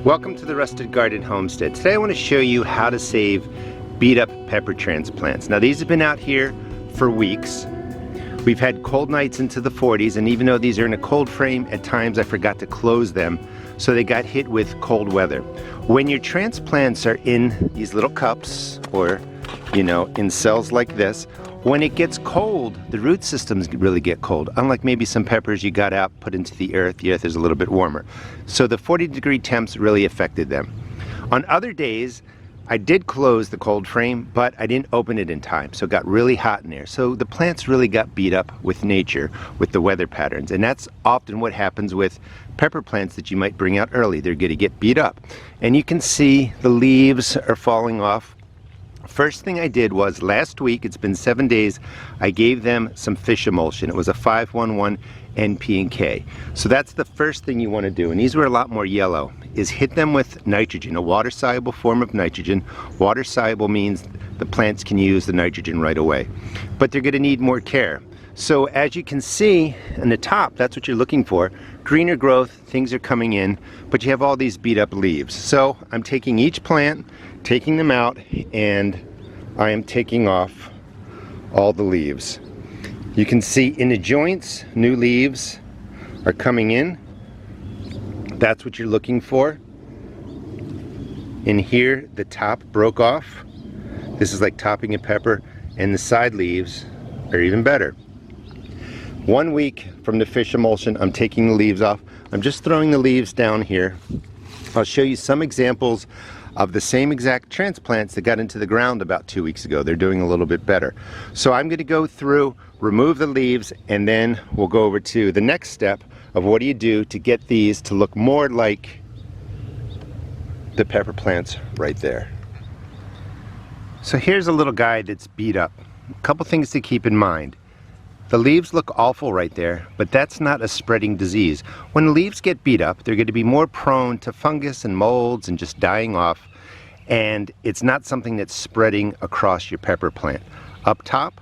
Welcome to the Rusted Garden Homestead. Today I want to show you how to save beat up pepper transplants. Now these have been out here for weeks. We've had cold nights into the 40s, and even though these are in a cold frame, at times I forgot to close them, so they got hit with cold weather. When your transplants are in these little cups, or in cells like this, when it gets cold, the root systems really get cold. Unlike maybe some peppers you got out, put into the earth is a little bit warmer. So the 40-degree temps really affected them. On other days, I did close the cold frame, but I didn't open it in time, so it got really hot in there. So the plants really got beat up with nature, with the weather patterns, and that's often what happens with pepper plants that you might bring out early. They're going to get beat up. And you can see the leaves are falling off. First thing I did was last week, it's been 7 days, I gave them some fish emulsion. It was a 511 NP and K. So that's the first thing you want to do, and these were a lot more yellow, is hit them with nitrogen, a water-soluble form of nitrogen. Water-soluble means the plants can use the nitrogen right away, but they're going to need more care. So as you can see in the top, that's what you're looking for. Greener growth, things are coming in, but you have all these beat up leaves. So I'm taking each plant, taking them out, and I am taking off all the leaves. You can see in the joints, new leaves are coming in. That's what you're looking for. In here, the top broke off. This is like topping a pepper, and the side leaves are even better. 1 week from the fish emulsion, I'm taking the leaves off. I'm just throwing the leaves down here. I'll show you some examples of the same exact transplants that got into the ground about 2 weeks ago. They're doing a little bit better. So I'm going to go through, remove the leaves, and then we'll go over to the next step of what do you do to get these to look more like the pepper plants right there. So here's a little guy that's beat up. A couple things to keep in mind. The leaves look awful right there, but that's not a spreading disease. When the leaves get beat up, they're going to be more prone to fungus and molds and just dying off, and it's not something that's spreading across your pepper plant. Up top,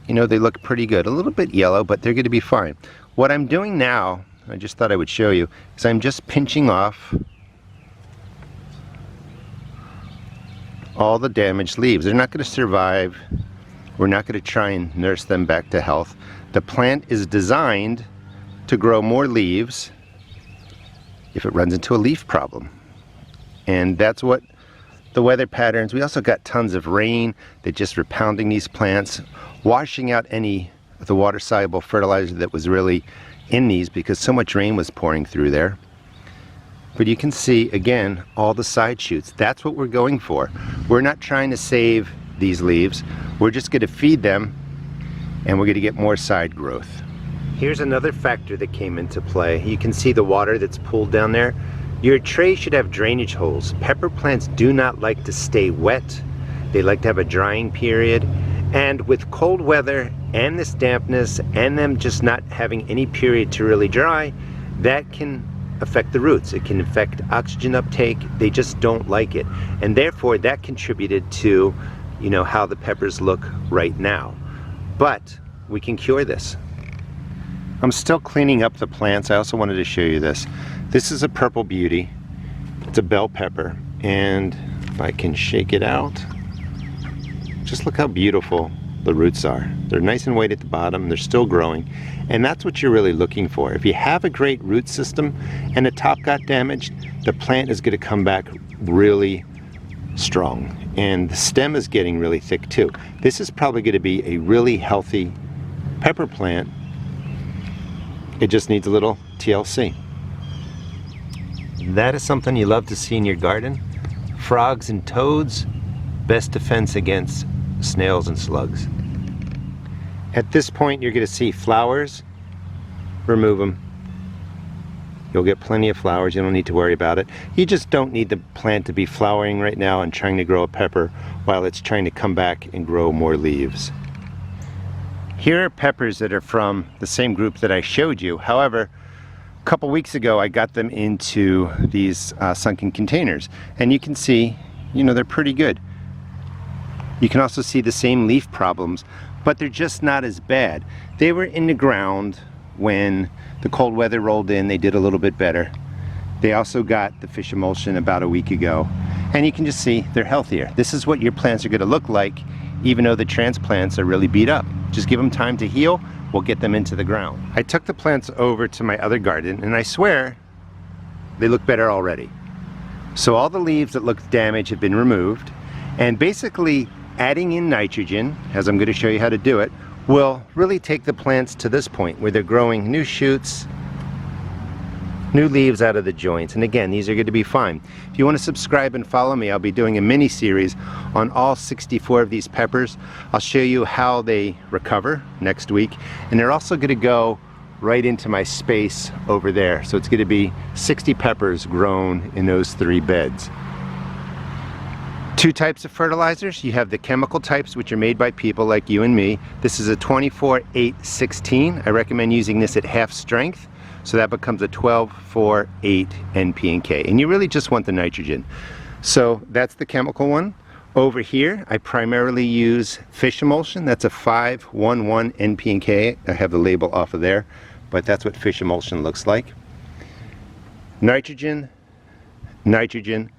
they look pretty good. A little bit yellow, but they're going to be fine. What I'm doing now, I just thought I would show you, is I'm just pinching off all the damaged leaves. They're not going to survive. We're not going to try and nurse them back to health. The plant is designed to grow more leaves if it runs into a leaf problem. And that's what the weather patterns, we also got tons of rain that just were pounding these plants, washing out any of the water-soluble fertilizer that was really in these because so much rain was pouring through there. But you can see, again, all the side shoots. That's what we're going for. We're not trying to save these leaves. We're just going to feed them, and we're going to get more side growth. Here's another factor that came into play. You can see the water that's pooled down there. Your tray should have drainage holes. Pepper plants do not like to stay wet. They like to have a drying period. And with cold weather and this dampness and them just not having any period to really dry, that can affect the roots. It can affect oxygen uptake. They just don't like it. And therefore that contributed to how the peppers look right now. But we can cure this. I'm still cleaning up the plants. I also wanted to show you this. This is a purple beauty. It's a bell pepper, and if I can shake it out, just look how beautiful the roots are. They're nice and white at the bottom. They're still growing, and that's what you're really looking for. If you have a great root system and the top got damaged, the plant is going to come back really strong, and the stem is getting really thick too. This is probably going to be a really healthy pepper plant. It just needs a little TLC. That is something you love to see in your garden. Frogs and toads, best defense against snails and slugs. At this point you're going to see flowers. Remove them. You'll get plenty of flowers. You don't need to worry about it. You just don't need the plant to be flowering right now and trying to grow a pepper while it's trying to come back and grow more leaves. Here are peppers that are from the same group that I showed you. However, a couple weeks ago I got them into these sunken containers, and you can see, they're pretty good. You can also see the same leaf problems, but they're just not as bad. They were in the ground when the cold weather rolled in. They did a little bit better. They also got the fish emulsion about a week ago, and you can just see they're healthier. This is what your plants are going to look like, even though the transplants are really beat up. Just give them time to heal, we'll get them into the ground. I took the plants over to my other garden, and I swear they look better already. So all the leaves that looked damaged have been removed, and basically adding in nitrogen, as I'm going to show you how to do it, will really take the plants to this point where they're growing new shoots, new leaves out of the joints. And again, these are going to be fine. If you want to subscribe and follow me, I'll be doing a mini series on all 64 of these peppers. I'll show you how they recover next week, and they're also going to go right into my space over there. So it's going to be 60 peppers grown in those 3 beds. 2 types of fertilizers. You have the chemical types, which are made by people like you and me. This is a 24-8-16. I recommend using this at half strength. So that becomes a 12-4-8 NP and K. And you really just want the nitrogen. So that's the chemical one. Over here, I primarily use fish emulsion. That's a 5-1-1 NP and K. I have the label off of there, but that's what fish emulsion looks like. Nitrogen, nitrogen,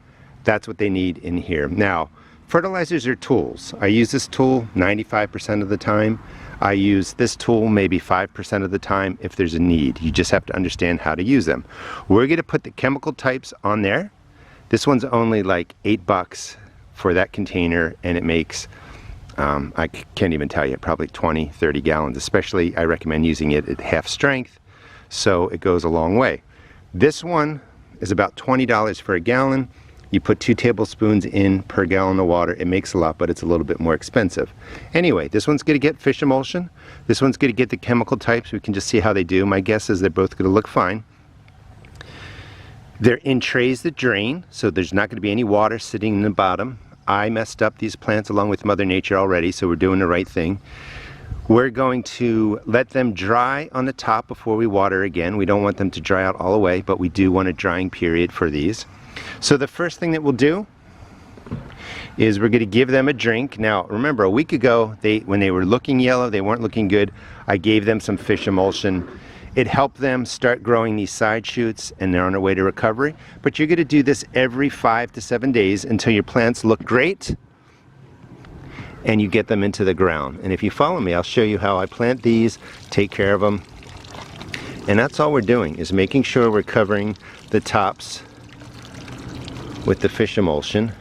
that's what they need in here. Now, fertilizers are tools. I use this tool 95% of the time. I use this tool maybe 5% of the time if there's a need. You just have to understand how to use them. We're going to put the chemical types on there. This one's only like $8 for that container, and it makes, I can't even tell you, probably 20-30 gallons. Especially I recommend using it at half strength, so it goes a long way. This one is about $20 for a gallon. You put 2 tablespoons in per gallon of water. It makes a lot, but it's a little bit more expensive. Anyway, this one's going to get fish emulsion. This one's going to get the chemical types. We can just see how they do. My guess is they're both going to look fine. They're in trays that drain, so there's not going to be any water sitting in the bottom. I messed up these plants along with Mother Nature already, so we're doing the right thing. We're going to let them dry on the top before we water again. We don't want them to dry out all the way, but we do want a drying period for these. So the first thing that we'll do is we're going to give them a drink. Now remember, a week ago, when they were looking yellow, they weren't looking good, I gave them some fish emulsion. It helped them start growing these side shoots, and they're on their way to recovery. But you're going to do this every 5 to 7 days until your plants look great and you get them into the ground. And if you follow me, I'll show you how I plant these, take care of them. And that's all we're doing, is making sure we're covering the tops with the fish emulsion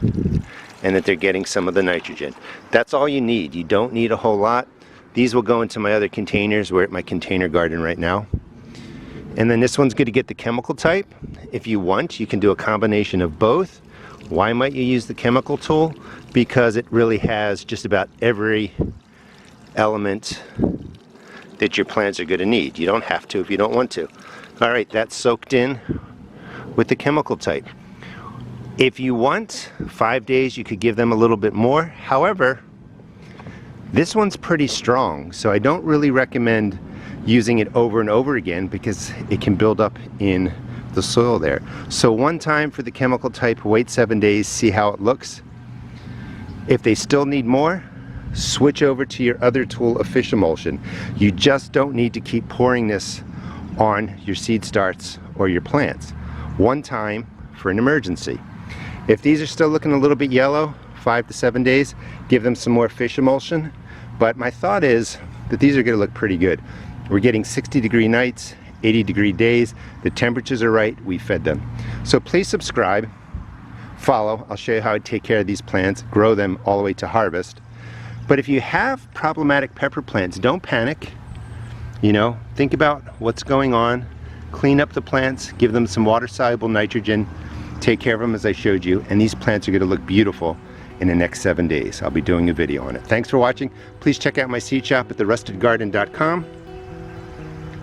and that they're getting some of the nitrogen. That's all you need. You don't need a whole lot. These will go into my other containers. We're at my container garden right now. And then this one's going to get the chemical type. If you want, you can do a combination of both. Why might you use the chemical tool? Because it really has just about every element that your plants are going to need. You don't have to if you don't want to. All right, that's soaked in with the chemical type. If you want 5 days, you could give them a little bit more. However, this one's pretty strong, so I don't really recommend using it over and over again because it can build up in the soil there. So one time for the chemical type, wait 7 days, see how it looks. If they still need more, switch over to your other tool of fish emulsion. You just don't need to keep pouring this on your seed starts or your plants. One time for an emergency. If these are still looking a little bit yellow, 5 to 7 days, give them some more fish emulsion. But my thought is that these are going to look pretty good. We're getting 60-degree nights, 80-degree days. The temperatures are right. We fed them. So please subscribe, follow. I'll show you how I take care of these plants, grow them all the way to harvest. But if you have problematic pepper plants, don't panic. You know, think about what's going on. Clean up the plants, give them some water-soluble nitrogen, take care of them as I showed you, and these plants are going to look beautiful in the next 7 days. I'll be doing a video on it. Thanks for watching. Please check out my seed shop at therustedgarden.com.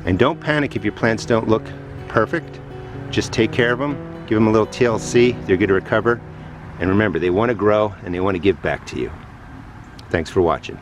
And don't panic if your plants don't look perfect. Just take care of them, give them a little TLC, they're going to recover. And remember, they want to grow and they want to give back to you. Thanks for watching.